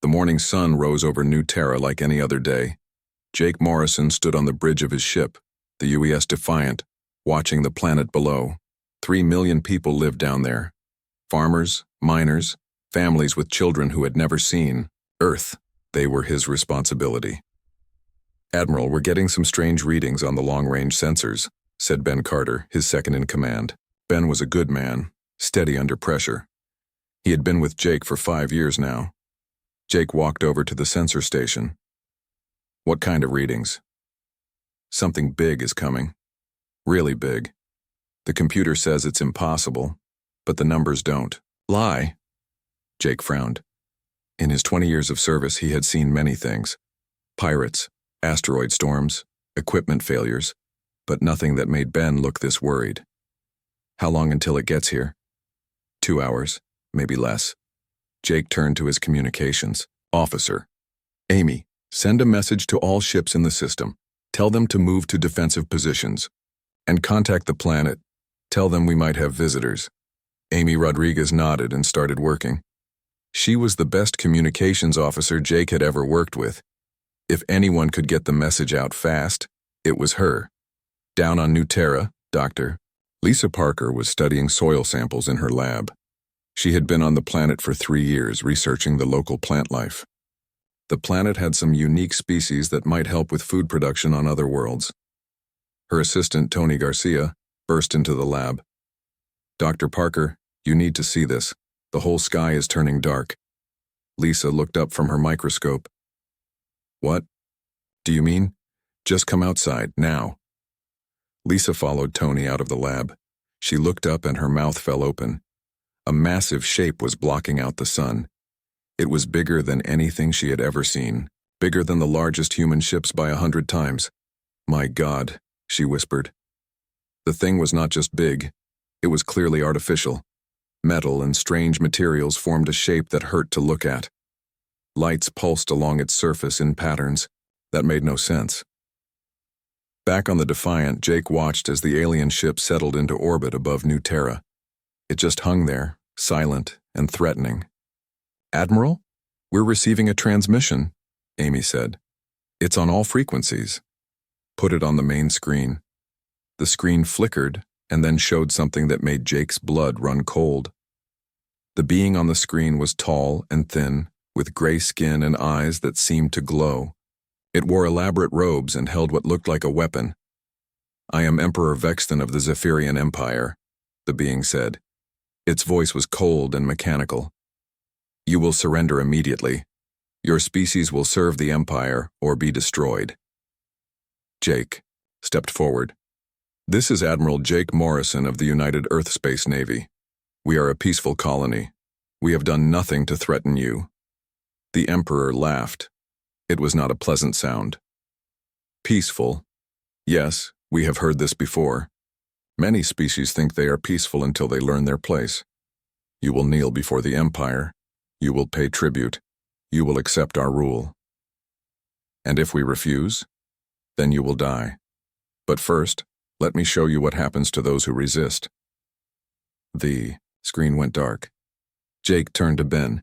The morning sun rose over New Terra like any other day. Jake Morrison stood on the bridge of his ship, the UES Defiant, watching the planet below. 3 million people lived down there. Farmers, miners, families with children who had never seen Earth. They were his responsibility. "Admiral, we're getting some strange readings on the long-range sensors," said Ben Carter, his second-in-command. Ben was a good man, steady under pressure. He had been with Jake for 5 years now. Jake walked over to the sensor station. "What kind of readings?" "Something big is coming. Really big. The computer says it's impossible, but the numbers don't lie." Jake frowned. In his 20 years of service, he had seen many things. Pirates, asteroid storms, equipment failures, but nothing that made Ben look this worried. "How long until it gets here?" 2 hours, maybe less. Jake turned to his communications. "Officer, Amy, send a message to all ships in the system. Tell them to move to defensive positions. And contact the planet. Tell them we might have visitors." Amy Rodriguez nodded and started working. She was the best communications officer Jake had ever worked with. If anyone could get the message out fast, it was her. Down on New Terra, Dr. Lisa Parker was studying soil samples in her lab. She had been on the planet for 3 years researching the local plant life. The planet had some unique species that might help with food production on other worlds. Her assistant, Tony Garcia, burst into the lab. "Dr. Parker, you need to see this. The whole sky is turning dark." Lisa looked up from her microscope. "What do you mean?" "Just come outside, now." Lisa followed Tony out of the lab. She looked up and her mouth fell open. A massive shape was blocking out the sun. It was bigger than anything she had ever seen, bigger than the largest human ships by 100 times. "My God," she whispered. The thing was not just big, it was clearly artificial. Metal and strange materials formed a shape that hurt to look at. Lights pulsed along its surface in patterns that made no sense. Back on the Defiant, Jake watched as the alien ship settled into orbit above New Terra. It just hung there, silent and threatening. "Admiral, we're receiving a transmission," Amy said. "It's on all frequencies." "Put it on the main screen." The screen flickered and then showed something that made Jake's blood run cold. The being on the screen was tall and thin, with gray skin and eyes that seemed to glow. It wore elaborate robes and held what looked like a weapon. "I am Emperor Vexton of the Zephyrian Empire," the being said. Its voice was cold and mechanical. "You will surrender immediately. Your species will serve the Empire or be destroyed." Jake stepped forward. "This is Admiral Jake Morrison of the United Earth Space Navy. We are a peaceful colony. We have done nothing to threaten you." The Emperor laughed. It was not a pleasant sound. "Peaceful? Yes, we have heard this before. Many species think they are peaceful until they learn their place. You will kneel before the Empire. You will pay tribute. You will accept our rule. And if we refuse, then you will die. But first, let me show you what happens to those who resist." The screen went dark. Jake turned to Ben.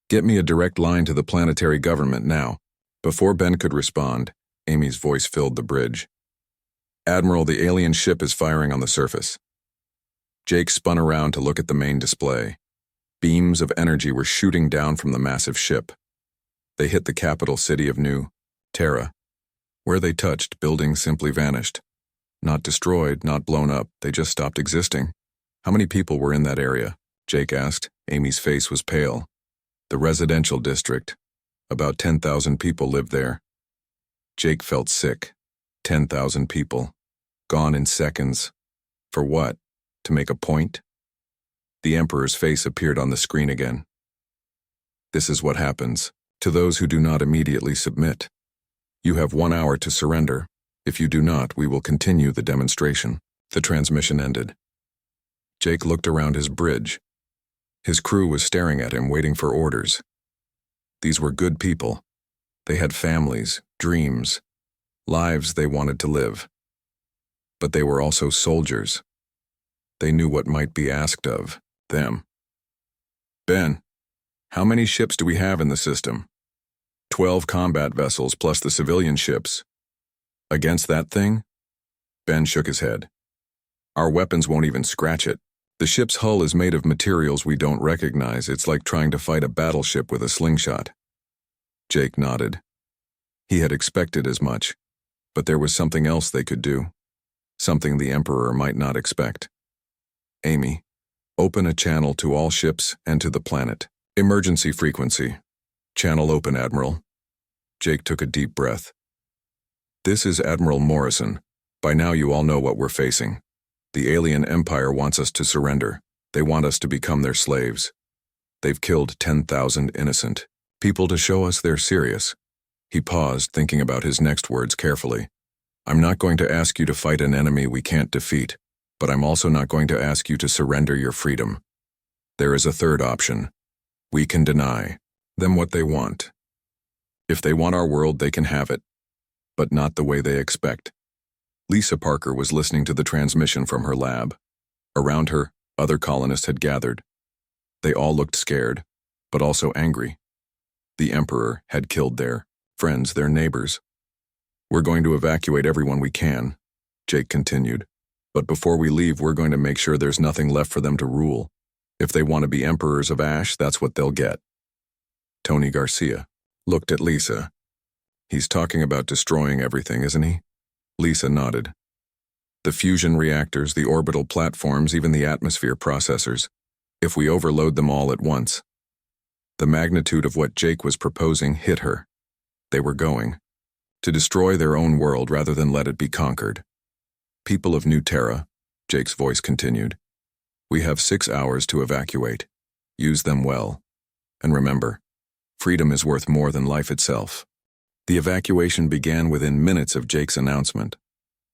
"Get me a direct line to the planetary government now." Before Ben could respond, Amy's voice filled the bridge. "Admiral, the alien ship is firing on the surface." Jake spun around to look at the main display. Beams of energy were shooting down from the massive ship. They hit the capital city of New Terra. Where they touched, buildings simply vanished. Not destroyed, not blown up, they just stopped existing. "How many people were in that area?" Jake asked. Amy's face was pale. "The residential district. About 10,000 people lived there." Jake felt sick. 10,000 people. Gone in seconds. For what? To make a point? The Emperor's face appeared on the screen again. "This is what happens to those who do not immediately submit. You have 1 hour to surrender. If you do not, we will continue the demonstration." The transmission ended. Jake looked around his bridge. His crew was staring at him, waiting for orders. These were good people. They had families, dreams, lives they wanted to live. But they were also soldiers. They knew what might be asked of them. "Ben, how many ships do we have in the system?" 12 combat vessels plus the civilian ships. Against that thing? Ben shook his head. Our weapons won't even scratch it. The ship's hull is made of materials we don't recognize. It's like trying to fight a battleship with a slingshot. Jake nodded. He had expected as much, but there was something else they could do. Something the Emperor might not expect. Amy, open a channel to all ships and to the planet. Emergency frequency. Channel open, Admiral. Jake took a deep breath. This is Admiral Morrison. By now you all know what we're facing. The alien empire wants us to surrender. They want us to become their slaves. They've killed 10,000 innocent people to show us they're serious. He paused, thinking about his next words carefully. I'm not going to ask you to fight an enemy we can't defeat, but I'm also not going to ask you to surrender your freedom. There is a third option. We can deny them what they want. If they want our world, they can have it, but not the way they expect. Lisa Parker was listening to the transmission from her lab. Around her, other colonists had gathered. They all looked scared, but also angry. The Emperor had killed their friends, their neighbors. We're going to evacuate everyone we can, Jake continued. But before we leave, we're going to make sure there's nothing left for them to rule. If they want to be emperors of Ash, that's what they'll get. Tony Garcia looked at Lisa. He's talking about destroying everything, isn't he? Lisa nodded. The fusion reactors, the orbital platforms, even the atmosphere processors. If we overload them all at once. The magnitude of what Jake was proposing hit her. They were going to destroy their own world rather than let it be conquered. People of New Terra, Jake's voice continued. We have 6 hours to evacuate. Use them well. And remember, freedom is worth more than life itself. The evacuation began within minutes of Jake's announcement.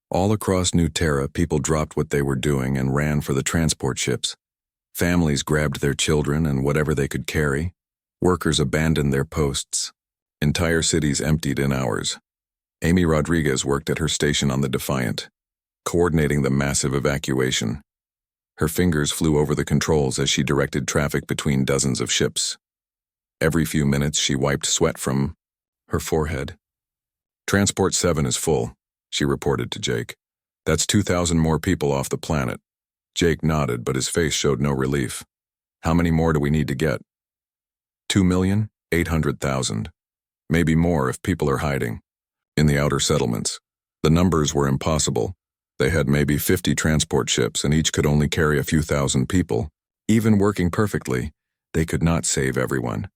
All across New Terra, people dropped what they were doing and ran for the transport ships. Families grabbed their children and whatever they could carry. Workers abandoned their posts. Entire cities emptied in hours. Amy Rodriguez worked at her station on the Defiant, coordinating the massive evacuation. Her fingers flew over the controls as she directed traffic between dozens of ships. Every few minutes, she wiped sweat from her forehead. Transport 7 is full, she reported to Jake. That's 2,000 more people off the planet. Jake nodded, but his face showed no relief. How many more do we need to get? 2,800,000. Maybe more if people are hiding. In the outer settlements. The numbers were impossible. They had maybe 50 transport ships and each could only carry a few thousand people. Even working perfectly, they could not save everyone.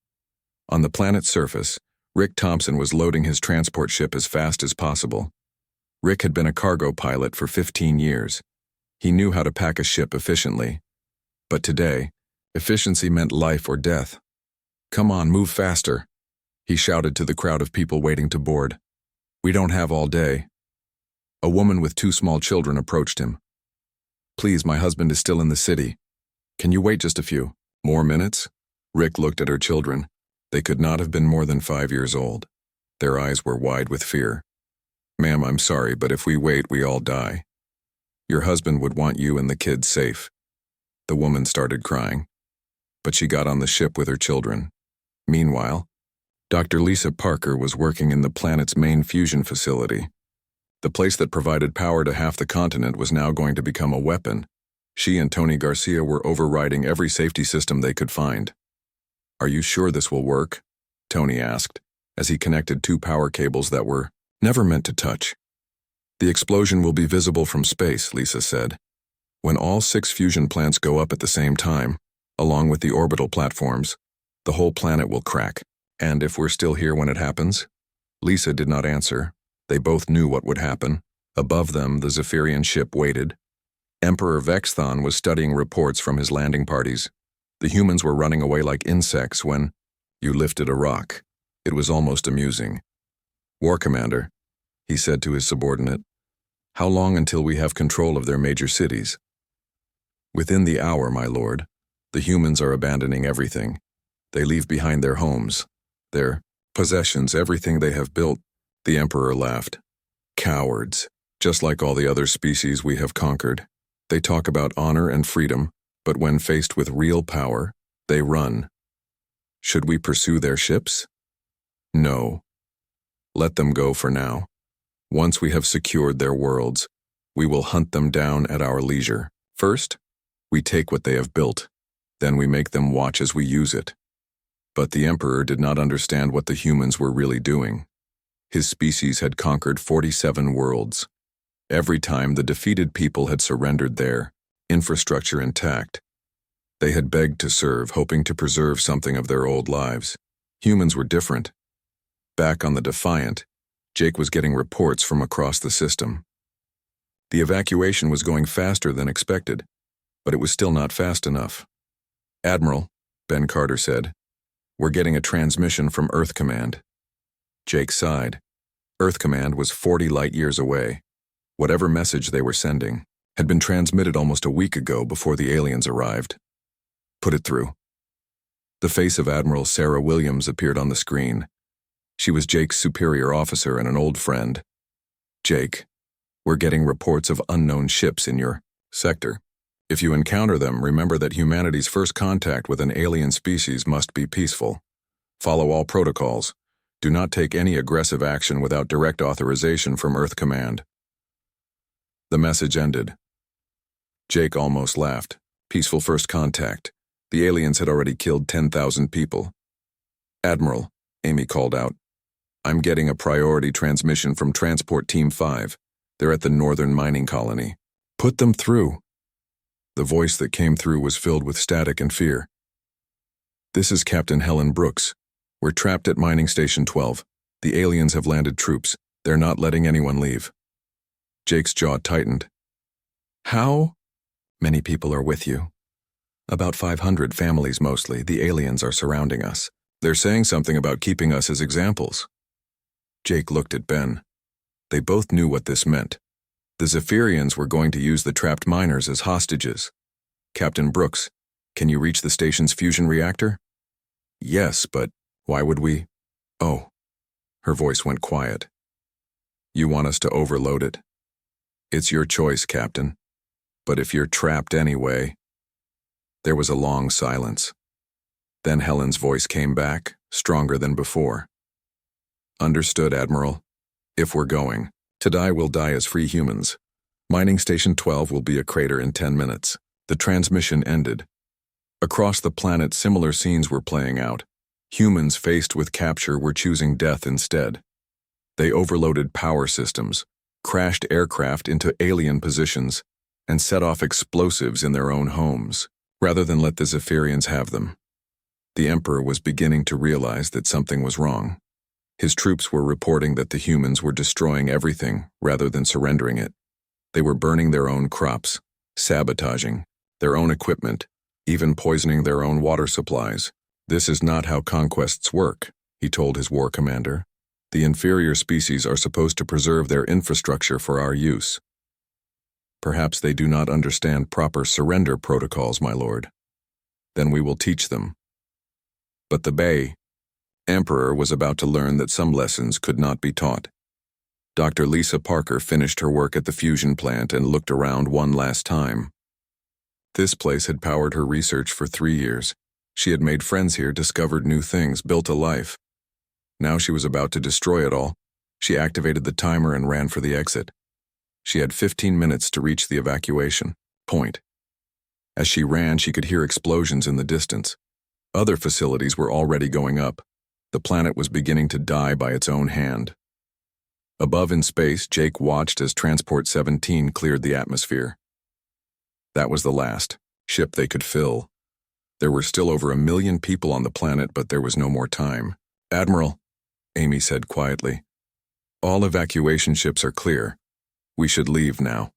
On the planet's surface, Rick Thompson was loading his transport ship as fast as possible. Rick had been a cargo pilot for 15 years. He knew how to pack a ship efficiently. But today, efficiency meant life or death. Come on, move faster, he shouted to the crowd of people waiting to board. We don't have all day. A woman with 2 small children approached him. Please, my husband is still in the city. Can you wait just a few more minutes? Rick looked at her children. They could not have been more than 5 years old. Their eyes were wide with fear. Ma'am, I'm sorry, but if we wait, we all die. Your husband would want you and the kids safe. The woman started crying. But she got on the ship with her children. Meanwhile, Dr. Lisa Parker was working in the planet's main fusion facility. The place that provided power to half the continent was now going to become a weapon. She and Tony Garcia were overriding every safety system they could find. Are you sure this will work? Tony asked, as he connected 2 power cables that were never meant to touch. The explosion will be visible from space, Lisa said. When all 6 fusion plants go up at the same time, along with the orbital platforms, the whole planet will crack. And if we're still here when it happens? Lisa did not answer. They both knew what would happen. Above them, the Zephyrian ship waited. Emperor Vexthon was studying reports from his landing parties. The humans were running away like insects when you lifted a rock. It was almost amusing. War Commander, he said to his subordinate, how long until we have control of their major cities? Within the hour, my lord. The humans are abandoning everything. They leave behind their homes, their possessions, everything they have built. The Emperor laughed. Cowards, just like all the other species we have conquered. They talk about honor and freedom, but when faced with real power, they run. Should we pursue their ships? No. Let them go for now. Once we have secured their worlds, we will hunt them down at our leisure. First, we take what they have built. Then we make them watch as we use it. But the Emperor did not understand what the humans were really doing. His species had conquered 47 worlds. Every time the defeated people had surrendered their infrastructure intact. They had begged to serve, hoping to preserve something of their old lives. Humans were different. Back on the Defiant, Jake was getting reports from across the system. The evacuation was going faster than expected, but it was still not fast enough. "Admiral," Ben Carter said, "we're getting a transmission from Earth Command." Jake sighed. Earth Command was 40 light-years away. Whatever message they were sending had been transmitted almost a week ago before the aliens arrived. "Put it through." The face of Admiral Sarah Williams appeared on the screen. She was Jake's superior officer and an old friend. "Jake, we're getting reports of unknown ships in your sector. If you encounter them, remember that humanity's first contact with an alien species must be peaceful. Follow all protocols. Do not take any aggressive action without direct authorization from Earth Command." The message ended. Jake almost laughed. Peaceful first contact. The aliens had already killed 10,000 people. "Admiral," Amy called out, "I'm getting a priority transmission from Transport Team 5. They're at the northern mining colony. Put them through." The voice that came through was filled with static and fear. "This is Captain Helen Brooks. We're trapped at Mining Station 12. The aliens have landed troops. They're not letting anyone leave." Jake's jaw tightened. "How?" "Many people are with you. About 500 families mostly. The aliens are surrounding us. They're saying something about keeping us as examples." Jake looked at Ben. They both knew what this meant. The Zephyrians were going to use the trapped miners as hostages. "Captain Brooks, can you reach the station's fusion reactor?" "Yes, but why would we?" "Oh." Her voice went quiet. "You want us to overload it?" "It's your choice, Captain. But if you're trapped anyway." There was a long silence. Then Helen's voice came back, stronger than before. "Understood, Admiral. If we're going to die, we'll die as free humans. Mining Station 12 will be a crater in 10 minutes. The transmission ended. Across the planet, similar scenes were playing out. Humans faced with capture were choosing death instead. They overloaded power systems, crashed aircraft into alien positions, and set off explosives in their own homes, rather than let the Zephyrians have them. The Emperor was beginning to realize that something was wrong. His troops were reporting that the humans were destroying everything rather than surrendering it. They were burning their own crops, sabotaging their own equipment, even poisoning their own water supplies. "This is not how conquests work," he told his war commander. "The inferior species are supposed to preserve their infrastructure for our use." "Perhaps they do not understand proper surrender protocols, my lord. Then we will teach them." But the Emperor was about to learn that some lessons could not be taught. Dr. Lisa Parker finished her work at the fusion plant and looked around one last time. This place had powered her research for 3 years. She had made friends here, discovered new things, built a life. Now she was about to destroy it all. She activated the timer and ran for the exit. She had 15 minutes to reach the evacuation point. As she ran, she could hear explosions in the distance. Other facilities were already going up. The planet was beginning to die by its own hand. Above in space, Jake watched as Transport 17 cleared the atmosphere. That was the last ship they could fill. There were still over 1 million people on the planet, but there was no more time. "Admiral," Amy said quietly, "all evacuation ships are clear. We should leave now."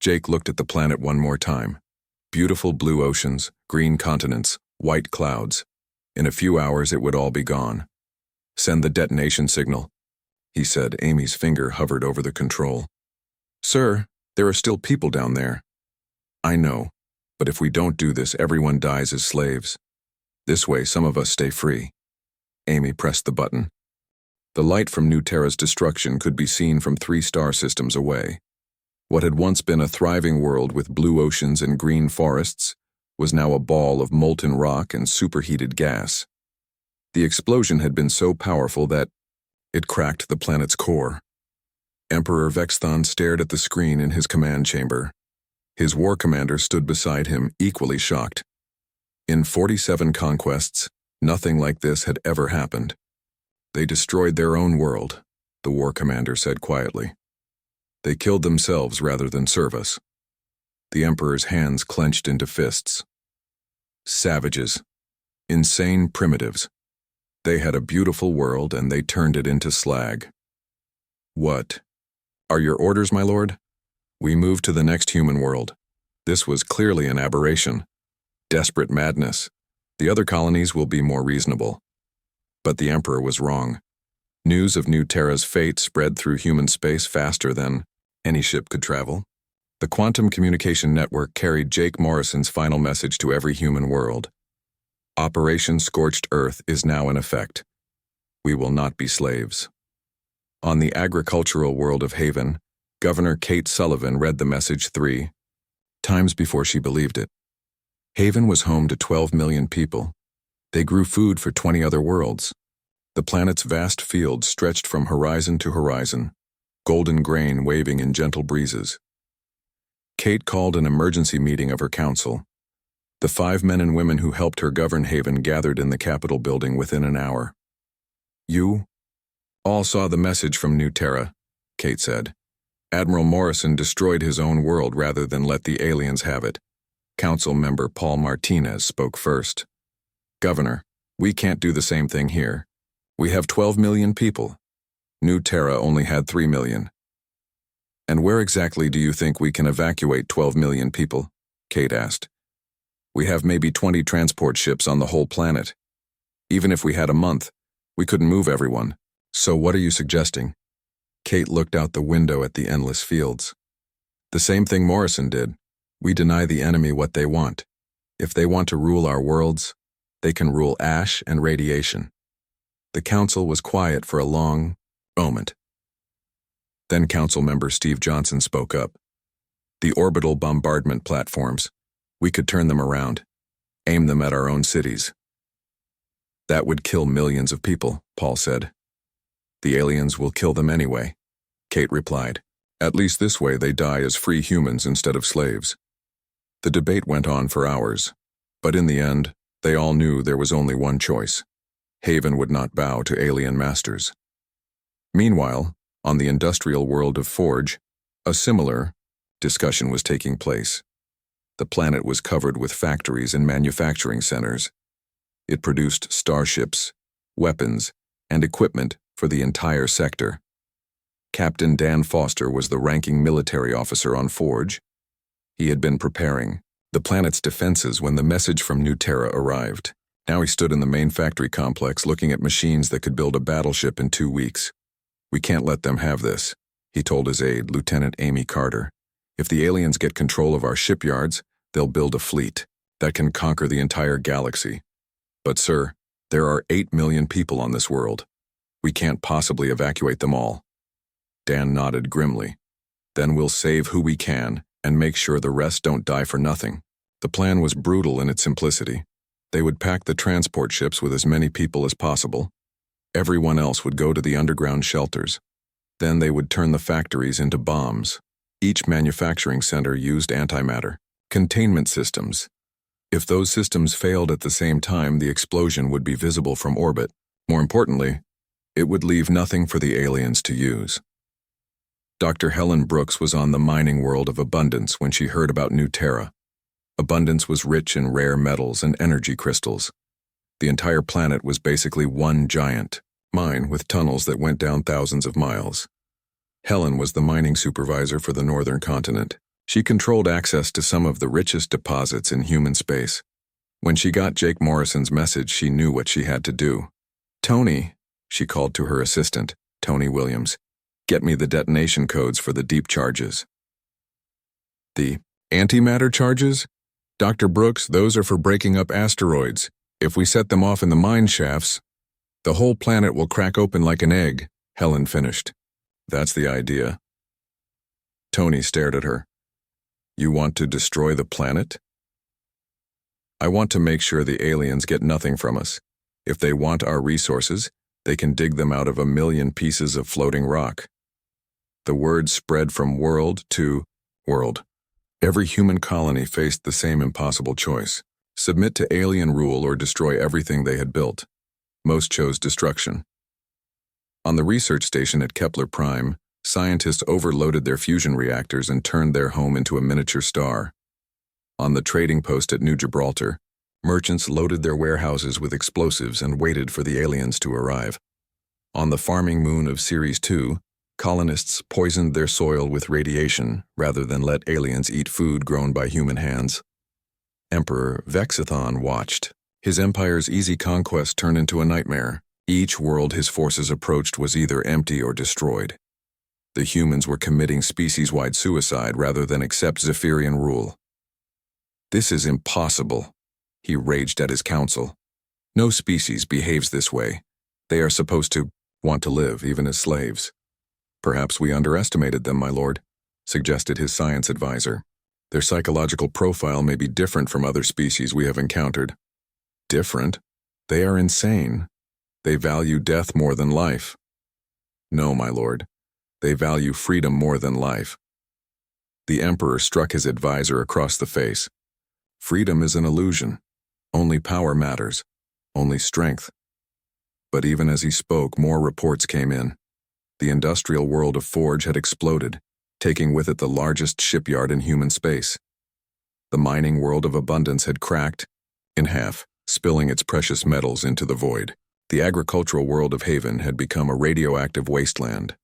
Jake looked at the planet one more time. Beautiful blue oceans, green continents, white clouds. In a few hours it would all be gone. "Send the detonation signal," he said. Amy's finger hovered over the control. "Sir, there are still people down there." "I know, but if we don't do this, everyone dies as slaves. This way, some of us stay free." Amy pressed the button. The light from New Terra's destruction could be seen from 3 star systems away. What had once been a thriving world with blue oceans and green forests was now a ball of molten rock and superheated gas. The explosion had been so powerful that it cracked the planet's core. Emperor Vexthon stared at the screen in his command chamber. His war commander stood beside him, equally shocked. In 47 conquests, nothing like this had ever happened. They destroyed their own world, the war commander said quietly. They killed themselves rather than serve us. The Emperor's hands clenched into fists. Savages. Insane primitives. They had a beautiful world and they turned it into slag. What? Are your orders, my lord? We move to the next human world. This was clearly an aberration. Desperate madness. The other colonies will be more reasonable. But the Emperor was wrong. News of New Terra's fate spread through human space faster than any ship could travel. The quantum communication network carried Jake Morrison's final message to every human world. Operation Scorched Earth is now in effect. We will not be slaves. On the agricultural world of Haven, Governor Kate Sullivan read the message 3 times before she believed it. Haven was home to 12 million people. They grew food for 20 other worlds. The planet's vast fields stretched from horizon to horizon, golden grain waving in gentle breezes. Kate called an emergency meeting of her council. The 5 men and women who helped her govern Haven gathered in the Capitol building within an hour. You all saw the message from New Terra, Kate said. Admiral Morrison destroyed his own world rather than let the aliens have it. Council member Paul Martinez spoke first. Governor, we can't do the same thing here. We have 12 million people. New Terra only had 3 million. And where exactly do you think we can evacuate 12 million people? Kate asked. We have maybe 20 transport ships on the whole planet. Even if we had a month, we couldn't move everyone. So what are you suggesting? Kate looked out the window at the endless fields. The same thing Morrison did. We deny the enemy what they want. If they want to rule our worlds, they can rule ash and radiation. The council was quiet for a long moment. Then Council member Steve Johnson spoke up. The orbital bombardment platforms. We could turn them around, aim them at our own cities. That would kill millions of people, Paul said. The aliens will kill them anyway, Kate replied. At least this way they die as free humans instead of slaves. The debate went on for hours, but in the end, they all knew there was only one choice. Haven would not bow to alien masters. Meanwhile, on the industrial world of Forge, a similar discussion was taking place. The planet was covered with factories and manufacturing centers. It produced starships, weapons, and equipment for the entire sector. Captain Dan Foster was the ranking military officer on Forge. He had been preparing the planet's defenses when the message from New Terra arrived. Now he stood in the main factory complex looking at machines that could build a battleship in 2 weeks. We can't let them have this, he told his aide, Lieutenant Amy Carter. If the aliens get control of our shipyards, they'll build a fleet that can conquer the entire galaxy. But sir, there are 8 million people on this world. We can't possibly evacuate them all. Dan nodded grimly. Then we'll save who we can and make sure the rest don't die for nothing. The plan was brutal in its simplicity. They would pack the transport ships with as many people as possible. Everyone else would go to the underground shelters. Then they would turn the factories into bombs. Each manufacturing center used antimatter containment systems. If those systems failed at the same time, the explosion would be visible from orbit. More importantly, it would leave nothing for the aliens to use. Dr. Helen Brooks was on the mining world of Abundance when she heard about New Terra. Abundance was rich in rare metals and energy crystals. The entire planet was basically one giant mine with tunnels that went down thousands of miles. Helen was the mining supervisor for the northern continent. She controlled access to some of the richest deposits in human space. When she got Jake Morrison's message, she knew what she had to do. Tony, she called to her assistant, Tony Williams, get me the detonation codes for the deep charges. The antimatter charges? Dr. Brooks, those are for breaking up asteroids. If we set them off in the mine shafts, the whole planet will crack open like an egg, Helen finished. That's the idea. Tony stared at her. You want to destroy the planet? I want to make sure the aliens get nothing from us. If they want our resources, they can dig them out of a million pieces of floating rock. The word spread from world to world. Every human colony faced the same impossible choice: submit to alien rule or destroy everything they had built. Most chose destruction. On the research station at Kepler Prime, scientists overloaded their fusion reactors and turned their home into a miniature star. On the trading post at New Gibraltar, merchants loaded their warehouses with explosives and waited for the aliens to arrive. On the farming moon of Series 2, colonists poisoned their soil with radiation rather than let aliens eat food grown by human hands. Emperor Vexithon watched. His empire's easy conquest turned into a nightmare. Each world his forces approached was either empty or destroyed. The humans were committing species-wide suicide rather than accept Zephyrian rule. "This is impossible," he raged at his council. "No species behaves this way. They are supposed to want to live, even as slaves." "Perhaps we underestimated them, my lord," suggested his science advisor. "Their psychological profile may be different from other species we have encountered." "Different? They are insane. They value death more than life." "No, my lord. They value freedom more than life." The emperor struck his advisor across the face. "Freedom is an illusion. Only power matters. Only strength." But even as he spoke, more reports came in. The industrial world of Forge had exploded, taking with it the largest shipyard in human space. The mining world of Abundance had cracked in half, spilling its precious metals into the void. The agricultural world of Haven had become a radioactive wasteland.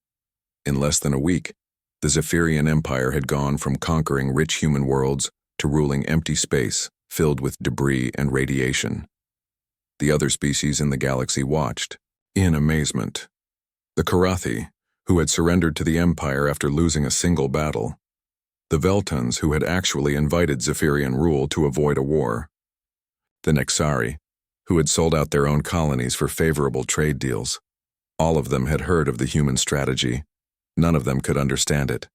In less than a week, the Zephyrian Empire had gone from conquering rich human worlds to ruling empty space filled with debris and radiation. The other species in the galaxy watched, in amazement. The Karathi, who had surrendered to the Empire after losing a single battle. The Veltons, who had actually invited Zephyrian rule to avoid a war. The Nexari, who had sold out their own colonies for favorable trade deals. All of them had heard of the human strategy. None of them could understand it.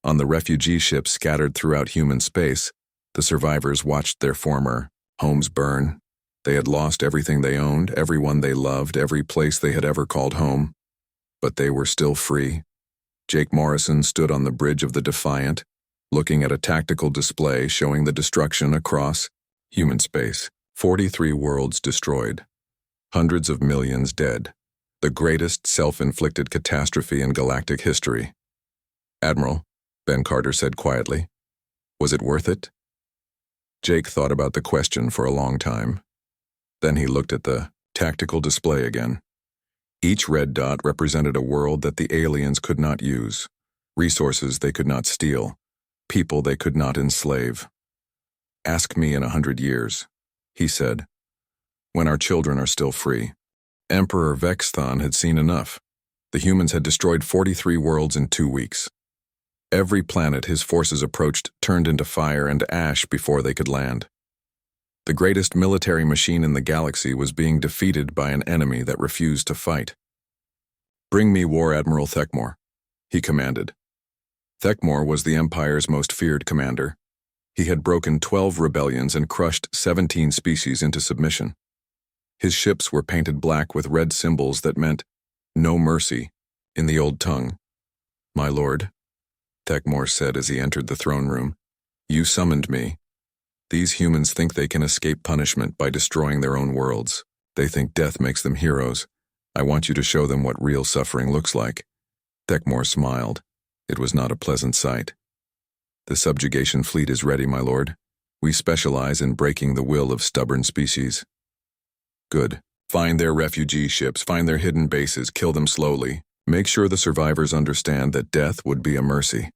On the refugee ships scattered throughout human space, the survivors watched their former homes burn. They had lost everything they owned, everyone they loved, every place they had ever called home. But they were still free. Jake Morrison stood on the bridge of the Defiant, looking at a tactical display showing the destruction across human space. 43 worlds destroyed. Hundreds of millions dead. The greatest self-inflicted catastrophe in galactic history. "Admiral," Ben Carter said quietly, "was it worth it?" Jake thought about the question for a long time. Then he looked at the tactical display again. Each red dot represented a world that the aliens could not use, resources they could not steal, people they could not enslave. "Ask me in 100 years," he said, "when our children are still free." Emperor Vexthon had seen enough. The humans had destroyed 43 worlds in 2 weeks. Every planet his forces approached turned into fire and ash before they could land. The greatest military machine in the galaxy was being defeated by an enemy that refused to fight. "Bring me War Admiral Thekmor," he commanded. Thekmor was the Empire's most feared commander. He had broken 12 rebellions and crushed 17 species into submission. His ships were painted black with red symbols that meant "no mercy" in the old tongue. "My lord," Thekmor said as he entered the throne room, "you summoned me. These humans think they can escape punishment by destroying their own worlds. They think death makes them heroes. I want you to show them what real suffering looks like." Thekmor smiled. It was not a pleasant sight. "The subjugation fleet is ready, my lord. We specialize in breaking the will of stubborn species." "Good. Find their refugee ships, find their hidden bases, kill them slowly. Make sure the survivors understand that death would be a mercy."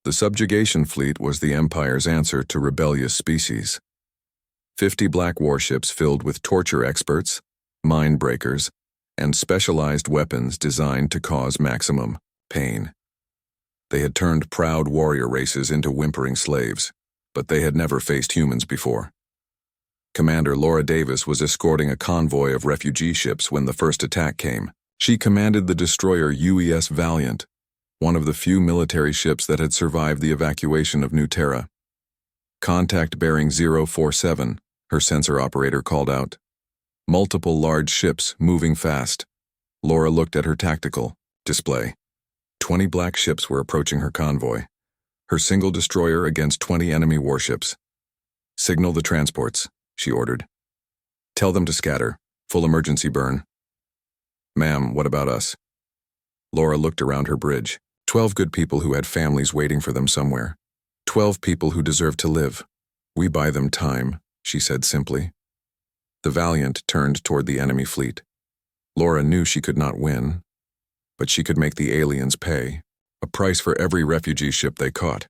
The subjugation fleet was the Empire's answer to rebellious species. 50 black warships filled with torture experts, mind breakers, and specialized weapons designed to cause maximum pain. They had turned proud warrior races into whimpering slaves, but they had never faced humans before. Commander Laura Davis was escorting a convoy of refugee ships when the first attack came. She commanded the destroyer UES Valiant, one of the few military ships that had survived the evacuation of New Terra. "Contact bearing 047, her sensor operator called out. Multiple large ships moving fast. Laura looked at her tactical display. 20 black ships were approaching her convoy. Her single destroyer against 20 enemy warships. Signal the transports, she ordered. Tell them to scatter. Full emergency burn. Ma'am, what about us? Laura looked around her bridge. 12 good people who had families waiting for them somewhere. 12 people who deserve to live. We buy them time, she said simply. The Valiant turned toward the enemy fleet. Laura knew she could not win, but she could make the aliens pay, a price for every refugee ship they caught.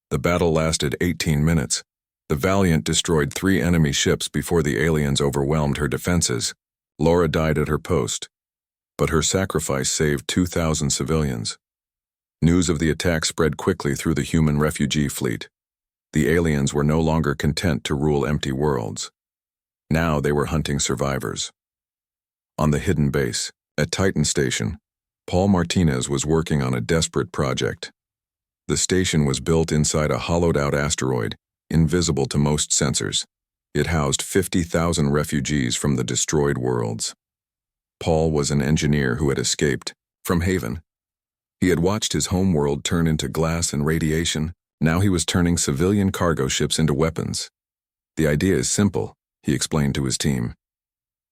The battle lasted 18 minutes. The Valiant destroyed 3 enemy ships before the aliens overwhelmed her defenses. Laura died at her post, but her sacrifice saved 2,000 civilians. News of the attack spread quickly through the human refugee fleet. The aliens were no longer content to rule empty worlds. Now they were hunting survivors. On the hidden base, at Titan Station, Paul Martinez was working on a desperate project. The station was built inside a hollowed-out asteroid, invisible to most sensors. It housed 50,000 refugees from the destroyed worlds. Paul was an engineer who had escaped from Haven. He had watched his home world turn into glass and radiation. Now he was turning civilian cargo ships into weapons. The idea is simple, he explained to his team.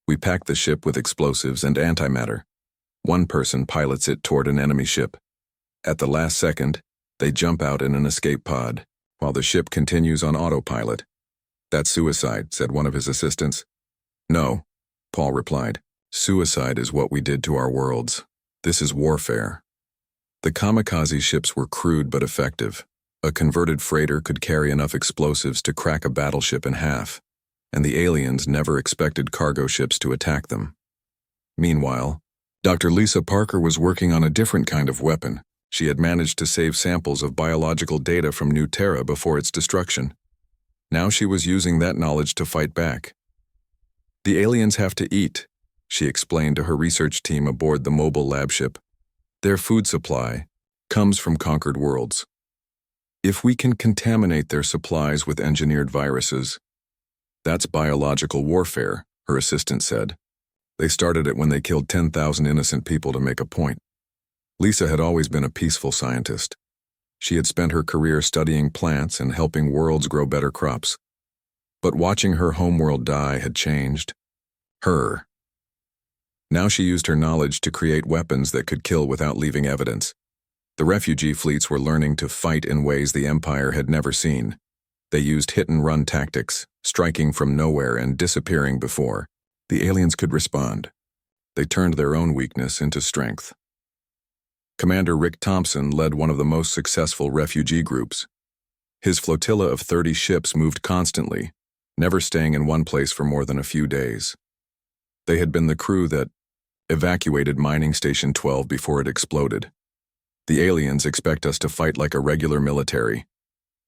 We pack the ship with explosives and antimatter. One person pilots it toward an enemy ship. At the last second, they jump out in an escape pod, while the ship continues on autopilot. That's suicide, said one of his assistants. No, Paul replied. Suicide is what we did to our worlds. This is warfare. The kamikaze ships were crude but effective. A converted freighter could carry enough explosives to crack a battleship in half, and the aliens never expected cargo ships to attack them. Meanwhile, Dr. Lisa Parker was working on a different kind of weapon. She had managed to save samples of biological data from New Terra before its destruction. Now she was using that knowledge to fight back. The aliens have to eat, she explained to her research team aboard the mobile lab ship. Their food supply comes from conquered worlds. If we can contaminate their supplies with engineered viruses, that's biological warfare, her assistant said. They started it when they killed 10,000 innocent people to make a point. Lisa had always been a peaceful scientist. She had spent her career studying plants and helping worlds grow better crops. But watching her homeworld die had changed her. Now she used her knowledge to create weapons that could kill without leaving evidence. The refugee fleets were learning to fight in ways the Empire had never seen. They used hit-and-run tactics, striking from nowhere and disappearing before the aliens could respond. They turned their own weakness into strength. Commander Rick Thompson led one of the most successful refugee groups. His flotilla of 30 ships moved constantly, never staying in one place for more than a few days. They had been the crew that evacuated Mining Station 12 before it exploded. The aliens expect us to fight like a regular military,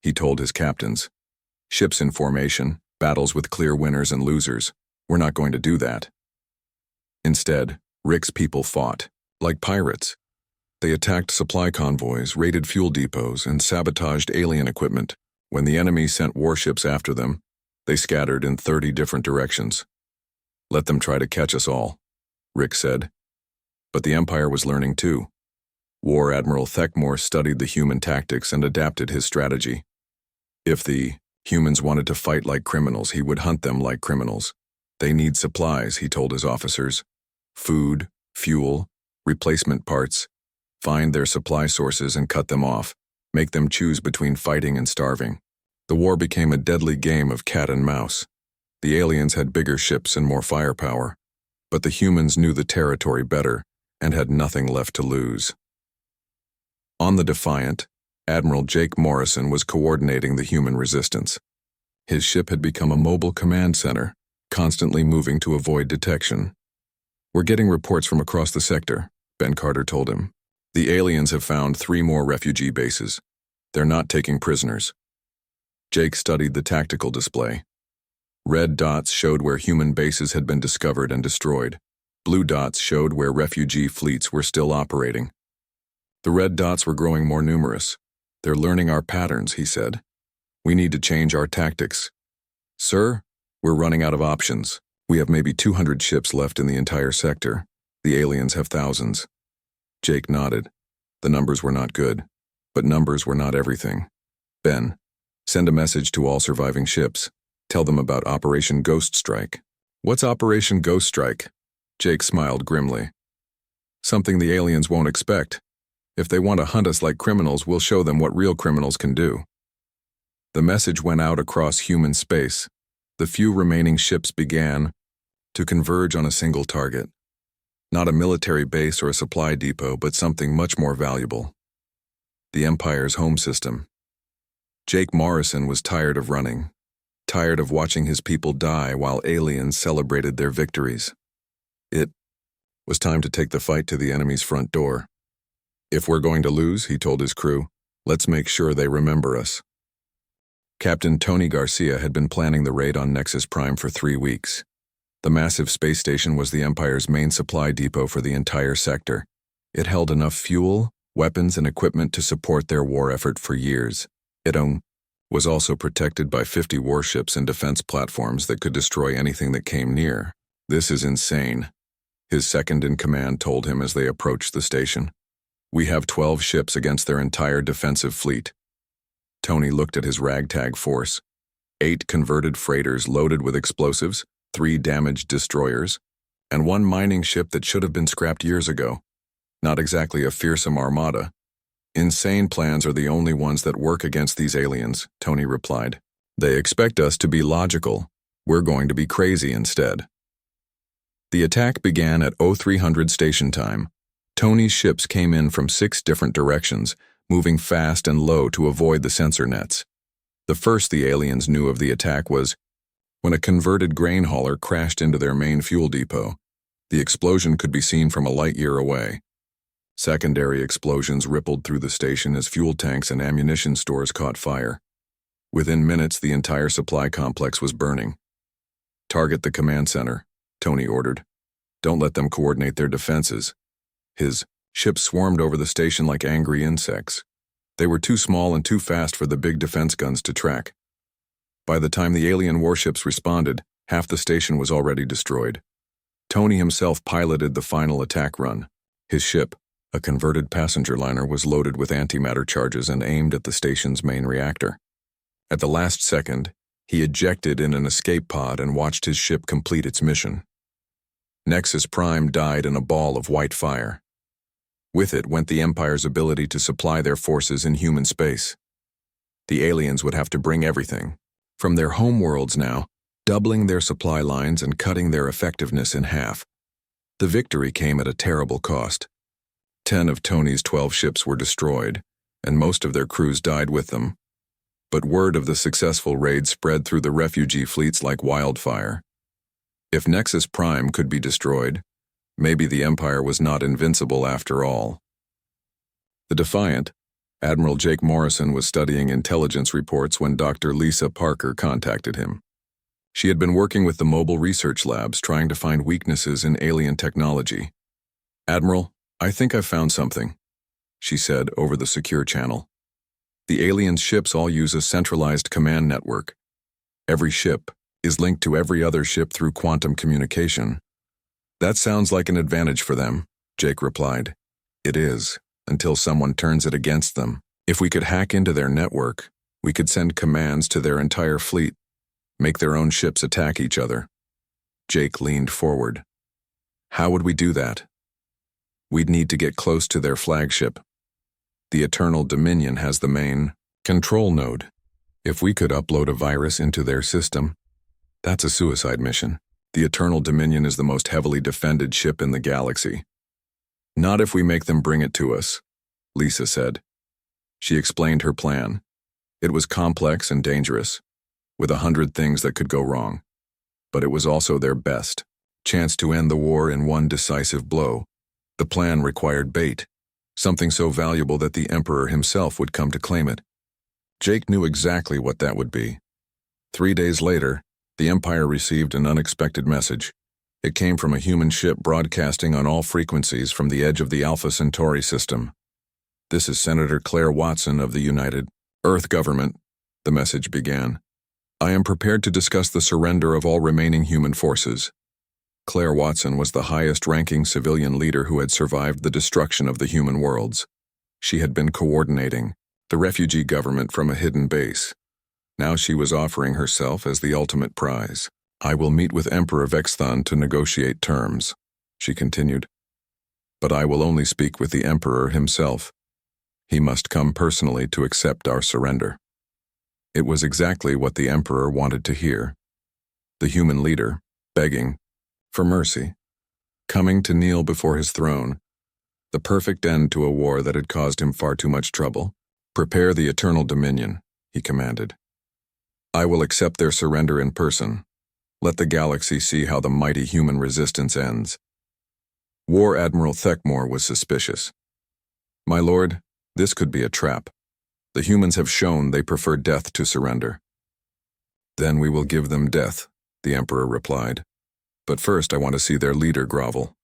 he told his captains. Ships in formation, battles with clear winners and losers. We're not going to do that. Instead, Rick's people fought, like pirates. They attacked supply convoys, raided fuel depots, and sabotaged alien equipment. When the enemy sent warships after them, they scattered in 30 different directions. Let them try to catch us all, Rick said. But the Empire was learning too. War Admiral Thekmore studied the human tactics and adapted his strategy. If the humans wanted to fight like criminals, he would hunt them like criminals. They need supplies, he told his officers. Food, fuel, replacement parts. Find their supply sources and cut them off. Make them choose between fighting and starving. The war became a deadly game of cat and mouse. The aliens had bigger ships and more firepower, but the humans knew the territory better and had nothing left to lose. On the Defiant, Admiral Jake Morrison was coordinating the human resistance. His ship had become a mobile command center, constantly moving to avoid detection. We're getting reports from across the sector, Ben Carter told him. The aliens have found 3 more refugee bases. They're not taking prisoners. Jake studied the tactical display. Red dots showed where human bases had been discovered and destroyed. Blue dots showed where refugee fleets were still operating. The red dots were growing more numerous. They're learning our patterns, he said. We need to change our tactics. Sir, we're running out of options, We have maybe 200 ships left in the entire sector. The aliens have thousands. Jake nodded. The numbers were not good, but numbers were not everything. Ben, send a message to all surviving ships. Tell them about Operation Ghost Strike. What's Operation Ghost Strike? Jake smiled grimly. Something the aliens won't expect. If they want to hunt us like criminals, we'll show them what real criminals can do. The message went out across human space. The few remaining ships began to converge on a single target. Not a military base or a supply depot, but something much more valuable. The Empire's home system. Jake Morrison was tired of running, tired of watching his people die while aliens celebrated their victories. It was time to take the fight to the enemy's front door. If we're going to lose, he told his crew, let's make sure they remember us. Captain Tony Garcia had been planning the raid on Nexus Prime for 3 weeks. The massive space station was the Empire's main supply depot for the entire sector. It held enough fuel, weapons, and equipment to support their war effort for years. It was also protected by 50 warships and defense platforms that could destroy anything that came near. This is insane, his second-in-command told him as they approached the station. We have 12 ships against their entire defensive fleet. Tony looked at his ragtag force. 8 converted freighters loaded with explosives, 3 damaged destroyers, and 1 mining ship that should have been scrapped years ago. Not exactly a fearsome armada. Insane plans are the only ones that work against these aliens, Tony replied. They expect us to be logical. We're going to be crazy instead. The attack began at 0300 station time. Tony's ships came in from 6 different directions, moving fast and low to avoid the sensor nets. The first the aliens knew of the attack was when a converted grain hauler crashed into their main fuel depot. The explosion could be seen from a light year away. Secondary explosions rippled through the station as fuel tanks and ammunition stores caught fire. Within minutes, the entire supply complex was burning. Target the command center, Tony ordered. Don't let them coordinate their defenses. His ships swarmed over the station like angry insects. They were too small and too fast for the big defense guns to track. By the time the alien warships responded, half the station was already destroyed. Tony himself piloted the final attack run. His ship, a converted passenger liner, was loaded with antimatter charges and aimed at the station's main reactor. At the last second, he ejected in an escape pod and watched his ship complete its mission. Nexus Prime died in a ball of white fire. With it went the Empire's ability to supply their forces in human space. The aliens would have to bring everything from their homeworlds now, doubling their supply lines and cutting their effectiveness in half. The victory came at a terrible cost. 10 of Tony's 12 ships were destroyed, and most of their crews died with them. But word of the successful raid spread through the refugee fleets like wildfire. If Nexus Prime could be destroyed, maybe the Empire was not invincible after all. The Defiant, Admiral Jake Morrison, was studying intelligence reports when Dr. Lisa Parker contacted him. She had been working with the mobile research labs trying to find weaknesses in alien technology. Admiral, I think I've found something, she said over the secure channel. The aliens' ships all use a centralized command network. Every ship is linked to every other ship through quantum communication. That sounds like an advantage for them, Jake replied. It is, until someone turns it against them. If we could hack into their network, we could send commands to their entire fleet, make their own ships attack each other. Jake leaned forward. How would we do that? We'd need to get close to their flagship. The Eternal Dominion has the main control node. If we could upload a virus into their system, that's a suicide mission. The Eternal Dominion is the most heavily defended ship in the galaxy. Not if we make them bring it to us, Lisa said. She explained her plan. It was complex and dangerous, with 100 things that could go wrong. But it was also their best chance to end the war in one decisive blow. The plan required bait, something so valuable that the Emperor himself would come to claim it. Jake knew exactly what that would be. 3 days later, the Empire received an unexpected message. It came from a human ship broadcasting on all frequencies from the edge of the Alpha Centauri system. This is Senator Claire Watson of the United Earth government, the message began. I am prepared to discuss the surrender of all remaining human forces. Claire Watson was the highest-ranking civilian leader who had survived the destruction of the human worlds. She had been coordinating the refugee government from a hidden base. Now she was offering herself as the ultimate prize. "I will meet with Emperor Vexthon to negotiate terms," she continued. "But I will only speak with the Emperor himself. He must come personally to accept our surrender." It was exactly what the Emperor wanted to hear. The human leader, begging for mercy, coming to kneel before his throne. The perfect end to a war that had caused him far too much trouble. "Prepare the eternal dominion," he commanded. "I will accept their surrender in person. Let the galaxy see how the mighty human resistance ends." War Admiral Thekmore was suspicious. "My lord, this could be a trap. The humans have shown they prefer death to surrender." "Then we will give them death," the Emperor replied. "But first I want to see their leader grovel."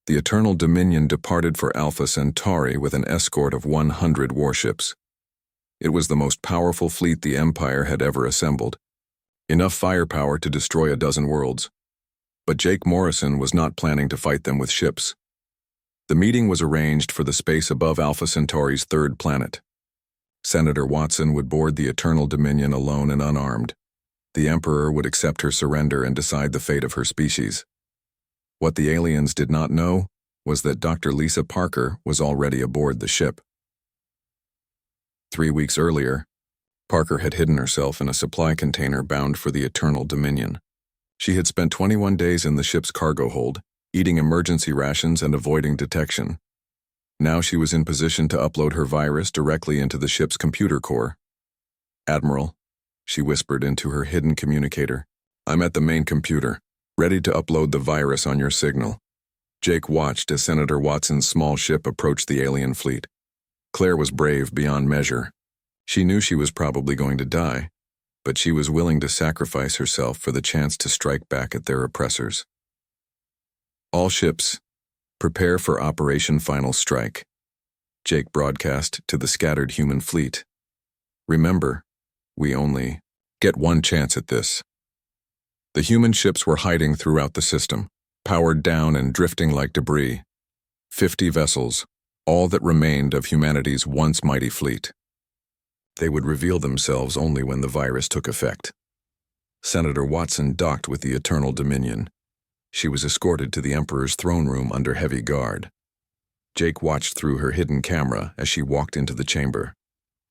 The Eternal Dominion departed for Alpha Centauri with an escort of 100 warships. It was the most powerful fleet the Empire had ever assembled. Enough firepower to destroy a dozen worlds. But Jake Morrison was not planning to fight them with ships. The meeting was arranged for the space above Alpha Centauri's third planet. Senator Watson would board the Eternal Dominion alone and unarmed. The Emperor would accept her surrender and decide the fate of her species. What the aliens did not know was that Dr. Lisa Parker was already aboard the ship. 3 weeks earlier, Parker had hidden herself in a supply container bound for the Eternal Dominion. She had spent 21 days in the ship's cargo hold, eating emergency rations and avoiding detection. Now she was in position to upload her virus directly into the ship's computer core. "Admiral," she whispered into her hidden communicator, "I'm at the main computer, ready to upload the virus on your signal." Jake watched as Senator Watson's small ship approached the alien fleet. Claire was brave beyond measure. She knew she was probably going to die, but she was willing to sacrifice herself for the chance to strike back at their oppressors. "All ships, prepare for Operation Final Strike," Jake broadcast to the scattered human fleet. "Remember, we only get one chance at this." The human ships were hiding throughout the system, powered down and drifting like debris. 50 vessels, all that remained of humanity's once mighty fleet. They would reveal themselves only when the virus took effect. Senator Watson docked with the Eternal Dominion. She was escorted to the Emperor's throne room under heavy guard. Jake watched through her hidden camera as she walked into the chamber.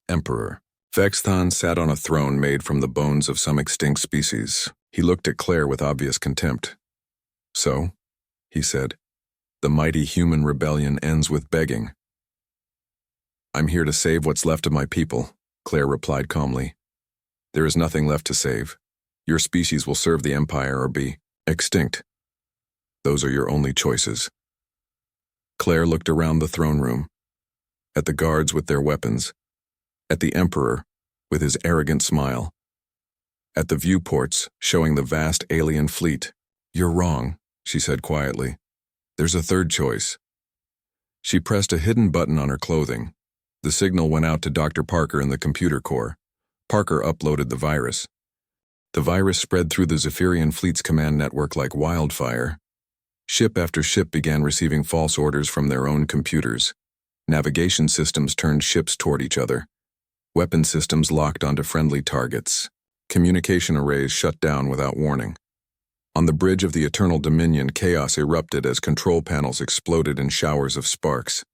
Emperor Vexthon sat on a throne made from the bones of some extinct species. He looked at Claire with obvious contempt. "So," he said, "the mighty human rebellion ends with begging." "I'm here to save what's left of my people," Claire replied calmly. "There is nothing left to save. Your species will serve the Empire or be extinct. Those are your only choices." Claire looked around the throne room, at the guards with their weapons, at the Emperor with his arrogant smile, at the viewports showing the vast alien fleet. "You're wrong," she said quietly. "There's a third choice." She pressed a hidden button on her clothing. The signal went out to Dr. Parker in the computer core. Parker uploaded the virus. The virus spread through the Zephyrian fleet's command network like wildfire. Ship after ship began receiving false orders from their own computers. Navigation systems turned ships toward each other. Weapon systems locked onto friendly targets. Communication arrays shut down without warning. On the bridge of the Eternal Dominion, chaos erupted as control panels exploded in showers of sparks.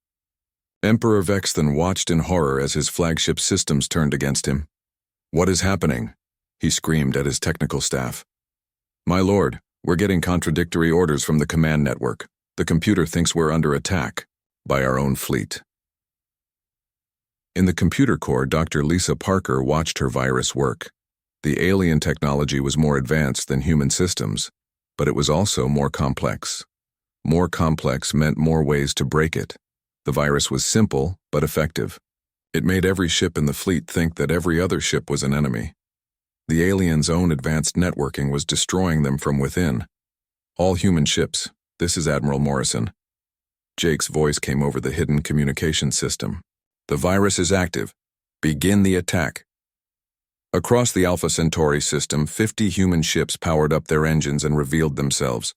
Emperor Vexthon watched in horror as his flagship systems turned against him. "What is happening?" he screamed at his technical staff. "My lord, we're getting contradictory orders from the command network. The computer thinks we're under attack by our own fleet." In the computer core, Dr. Lisa Parker watched her virus work. The alien technology was more advanced than human systems, but it was also more complex. More complex meant more ways to break it. The virus was simple, but effective. It made every ship in the fleet think that every other ship was an enemy. The aliens' own advanced networking was destroying them from within. "All human ships, this is Admiral Morrison." Jake's voice came over the hidden communication system. "The virus is active. Begin the attack." Across the Alpha Centauri system, 50 human ships powered up their engines and revealed themselves.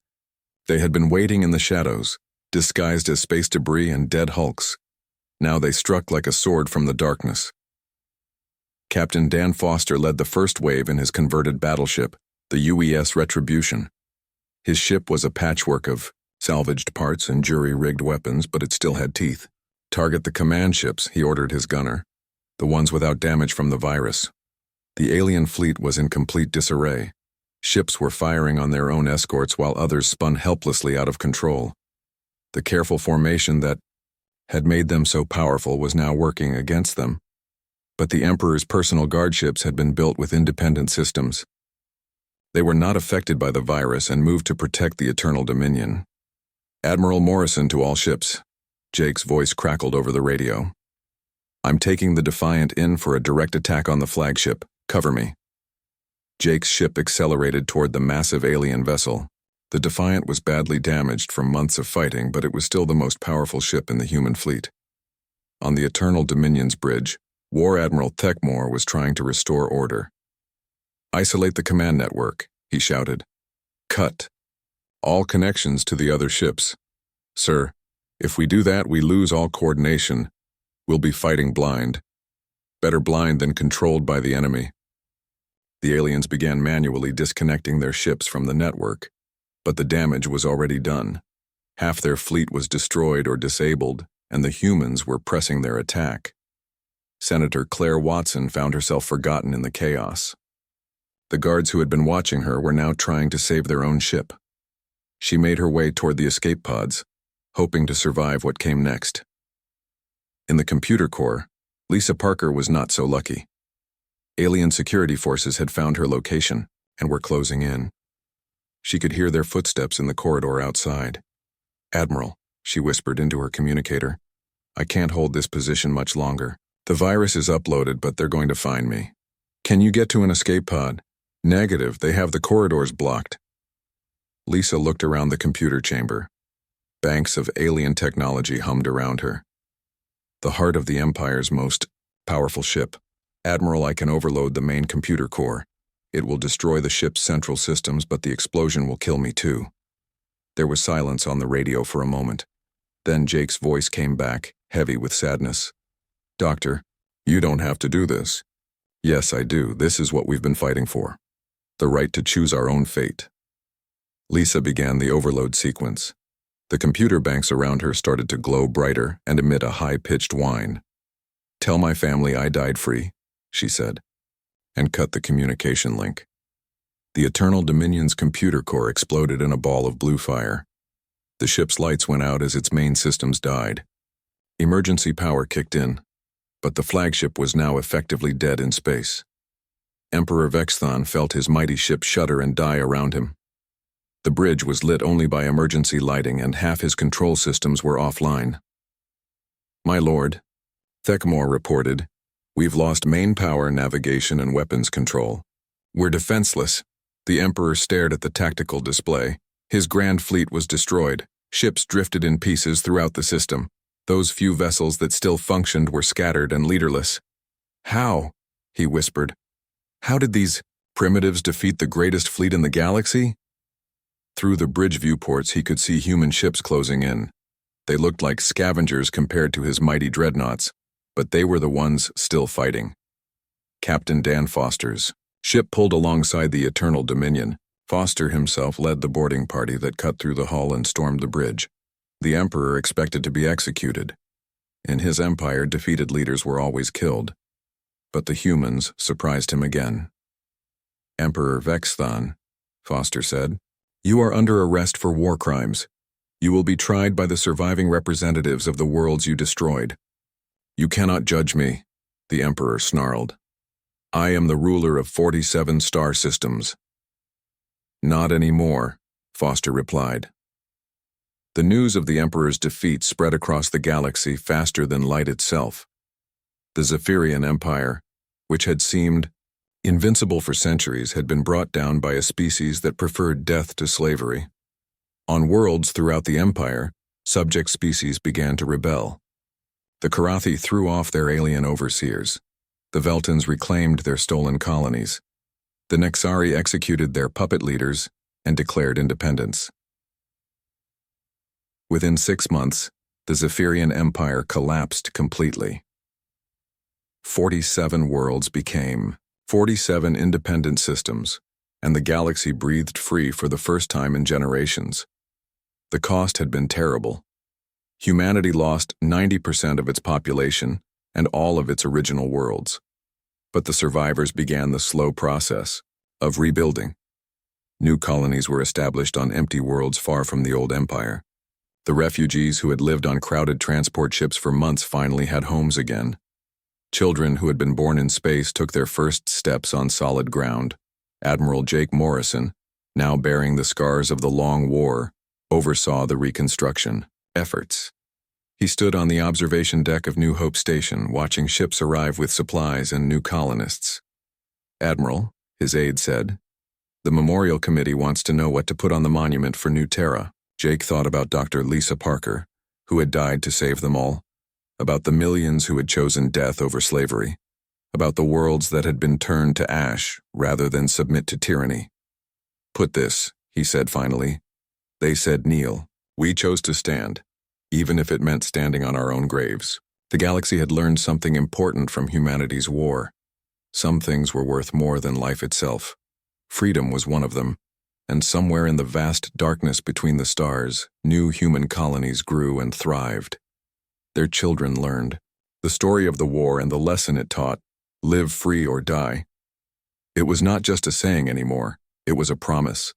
They had been waiting in the shadows, disguised as space debris and dead hulks. Now they struck like a sword from the darkness. Captain Dan Foster led the first wave in his converted battleship, the UES Retribution. His ship was a patchwork of salvaged parts and jury-rigged weapons, but it still had teeth. "Target the command ships," he ordered his gunner, "the ones without damage from the virus." The alien fleet was in complete disarray. Ships were firing on their own escorts while others spun helplessly out of control. The careful formation that had made them so powerful was now working against them. But the Emperor's personal guardships had been built with independent systems. They were not affected by the virus and moved to protect the Eternal Dominion. "Admiral Morrison to all ships." Jake's voice crackled over the radio. "I'm taking the Defiant in for a direct attack on the flagship. Cover me." Jake's ship accelerated toward the massive alien vessel. The Defiant was badly damaged from months of fighting, but it was still the most powerful ship in the human fleet. On the Eternal Dominion's bridge, War Admiral Thekmore was trying to restore order. "Isolate the command network," he shouted. "Cut all connections to the other ships. Sir, if we do that, we lose all coordination. We'll be fighting blind. Better blind than controlled by the enemy." The aliens began manually disconnecting their ships from the network, but the damage was already done. Half their fleet was destroyed or disabled, and the humans were pressing their attack. Senator Claire Watson found herself forgotten in the chaos. The guards who had been watching her were now trying to save their own ship. She made her way toward the escape pods, hoping to survive what came next. In the computer core, Lisa Parker was not so lucky. Alien security forces had found her location and were closing in. She could hear their footsteps in the corridor outside. "Admiral," she whispered into her communicator, "I can't hold this position much longer. The virus is uploaded, but they're going to find me. Can you get to an escape pod?" "Negative, they have the corridors blocked." Lisa looked around the computer chamber. Banks of alien technology hummed around her. The heart of the Empire's most powerful ship. "Admiral, I can overload the main computer core. It will destroy the ship's central systems, but the explosion will kill me too." There was silence on the radio for a moment. Then Jake's voice came back, heavy with sadness. "Doctor, you don't have to do this." "Yes, I do. This is what we've been fighting for. The right to choose our own fate." Lisa began the overload sequence. The computer banks around her started to glow brighter and emit a high-pitched whine. "Tell my family I died free," she said, and cut the communication link. The Eternal Dominion's computer core exploded in a ball of blue fire. The ship's lights went out as its main systems died. Emergency power kicked in, but the flagship was now effectively dead in space. Emperor Vexthon felt his mighty ship shudder and die around him. The bridge was lit only by emergency lighting, and half his control systems were offline. "My lord," Thekmore reported, "we've lost main power, navigation, and weapons control. We're defenseless." The Emperor stared at the tactical display. His grand fleet was destroyed. Ships drifted in pieces throughout the system. Those few vessels that still functioned were scattered and leaderless. "How?" he whispered. "How did these primitives defeat the greatest fleet in the galaxy?" Through the bridge viewports, he could see human ships closing in. They looked like scavengers compared to his mighty dreadnoughts, but they were the ones still fighting. Captain Dan Foster's ship pulled alongside the Eternal Dominion. Foster himself led the boarding party that cut through the hull and stormed the bridge. The Emperor expected to be executed. In his empire, defeated leaders were always killed. But the humans surprised him again. "Emperor Vexthon," Foster said, "you are under arrest for war crimes. You will be tried by the surviving representatives of the worlds you destroyed." "You cannot judge me," the Emperor snarled. "I am the ruler of 47 star systems." "Not anymore," Foster replied. The news of the Emperor's defeat spread across the galaxy faster than light itself. The Zephyrian Empire, which had seemed invincible for centuries, had been brought down by a species that preferred death to slavery. On worlds throughout the Empire, subject species began to rebel. The Karathi threw off their alien overseers. The Veltans reclaimed their stolen colonies. The Nexari executed their puppet leaders and declared independence. Within 6 months, the Zephyrian Empire collapsed completely. 47 worlds became 47 independent systems, and the galaxy breathed free for the first time in generations. The cost had been terrible. Humanity lost 90% of its population and all of its original worlds. But the survivors began the slow process of rebuilding. New colonies were established on empty worlds far from the old empire. The refugees who had lived on crowded transport ships for months finally had homes again. Children who had been born in space took their first steps on solid ground. Admiral Jake Morrison, now bearing the scars of the long war, oversaw the reconstruction efforts. He stood on the observation deck of New Hope Station, watching ships arrive with supplies and new colonists. "Admiral," his aide said, "the Memorial Committee wants to know what to put on the monument for New Terra." Jake thought about Dr. Lisa Parker, who had died to save them all, about the millions who had chosen death over slavery, about the worlds that had been turned to ash rather than submit to tyranny. "Put this," he said finally. "They said kneel. We chose to stand, even if it meant standing on our own graves." The galaxy had learned something important from humanity's war. Some things were worth more than life itself. Freedom was one of them, and somewhere in the vast darkness between the stars, new human colonies grew and thrived. Their children learned the story of the war and the lesson it taught: live free or die. It was not just a saying anymore, it was a promise.